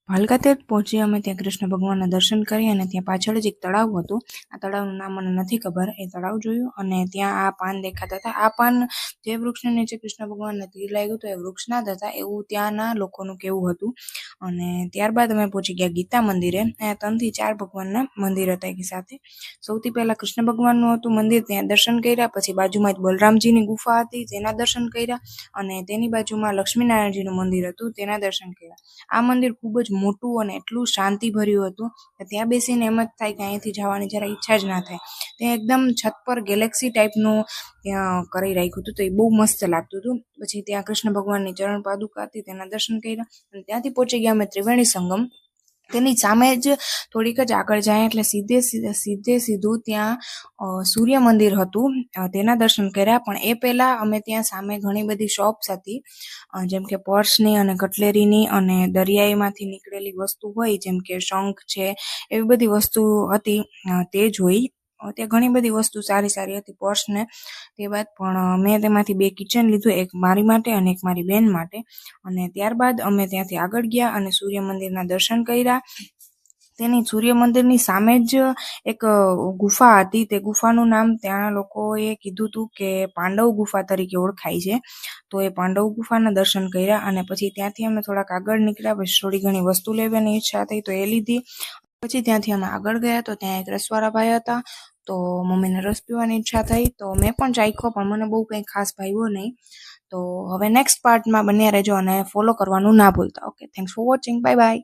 ભાલકા તીર્થ પહોંચી અમે ત્યાં કૃષ્ણ ભગવાનના દર્શન કરી અને ત્યાં પાછળ જ એક તળાવ હતું. આ તળાવનું નામ મને નથી ખબર. એ તળાવ જોયું અને ત્યાં આ પાન દેખાતા હતા. આ પાન જે વૃક્ષની નીચે કૃષ્ણ ભગવાનને તીર લાગ્યું હતું એ વૃક્ષના જ હતા એવું ત્યાંના લોકોનું કહેવું હતું. અને ત્યારબાદ અમે પહોંચી ગયા ગીતા મંદિરે. ત્યાં 3 થી 4 ભગવાનના મંદિર હતા એક સાથે. સૌથી પહેલા કૃષ્ણ ભગવાનનું હતું મંદિર, ત્યાં દર્શન કર્યા. પછી બાજુમાં જ બલરામજીની ગુફા હતી તેના દર્શન કર્યા અને તેની બાજુમાં લક્ષ્મીનારાયણજીનું મંદિર હતું તેના દર્શન કર્યા. આ મંદિર ખૂબ જ મોટું અને એટલું શાંતિભર્યું હતું કે ત્યાં બેસીને એમ જ થાય કે અહીંયાથી જવાની જરા ઈચ્છા જ ના થાય. ત્યાં એકદમ છત પર ગેલેક્સી ટાઈપનું ત્યાં કરી રાખ્યું હતું, તો એ બહુ મસ્ત લાગતું હતું. પછી ત્યાં કૃષ્ણ ભગવાનની ચરણ પાદુકા હતી તેના દર્શન કર્યા અને ત્યાંથી પહોંચી ગયા અમે ત્રિવેણી સંગમ. તેની સામે જ થોડીક જ આગળ જાય એટલે સીધું ત્યાં સૂર્ય મંદિર હતું, તેના દર્શન કર્યા. પણ એ પહેલાં અમે ત્યાં સામે ઘણી બધી શોપ્સ હતી, જેમ કે પર્સની અને કટલેરીની અને દરિયાઈમાંથી નીકળેલી વસ્તુ હોય જેમ કે શંખ છે, એવી બધી વસ્તુ હતી તે જોઈ. ત્યાં ઘણી બધી વસ્તુ સારી હતી પર્સને તે બાદ. પણ મેં તેમાંથી 2 કિચન લીધું, એક મારી માટે અને એક મારી બેન માટે. અને ત્યારબાદ અમે ત્યાંથી આગળ ગયા અને સૂર્ય મંદિરના દર્શન કર્યા. તેની સૂર્ય મંદિરની સામે જ એક ગુફા હતી. તે ગુફાનું નામ ત્યાંના લોકોએ કીધું હતું કે પાંડવ ગુફા તરીકે ઓળખાય છે. તો એ પાંડવ ગુફાના દર્શન કર્યા અને પછી ત્યાંથી અમે થોડાક આગળ નીકળ્યા. પછી થોડી ઘણી વસ્તુ લેવાની ઈચ્છા થઈ તો એ લીધી. પછી ત્યાંથી અમે આગળ ગયા તો ત્યાં એક રસવાળા ભાઈ હતા, તો મમ્મીને રસ પીવાની ઈચ્છા થઈ તો મેં પણ ચાખ્યો, પણ મને બહુ કંઈ ખાસ ભાવ્યો નહીં. તો હવે નેક્સ્ટ પાર્ટમાં બન્યા રહેજો અને ફોલો કરવાનું ના ભૂલતા. Okay, thanks for watching. Bye bye.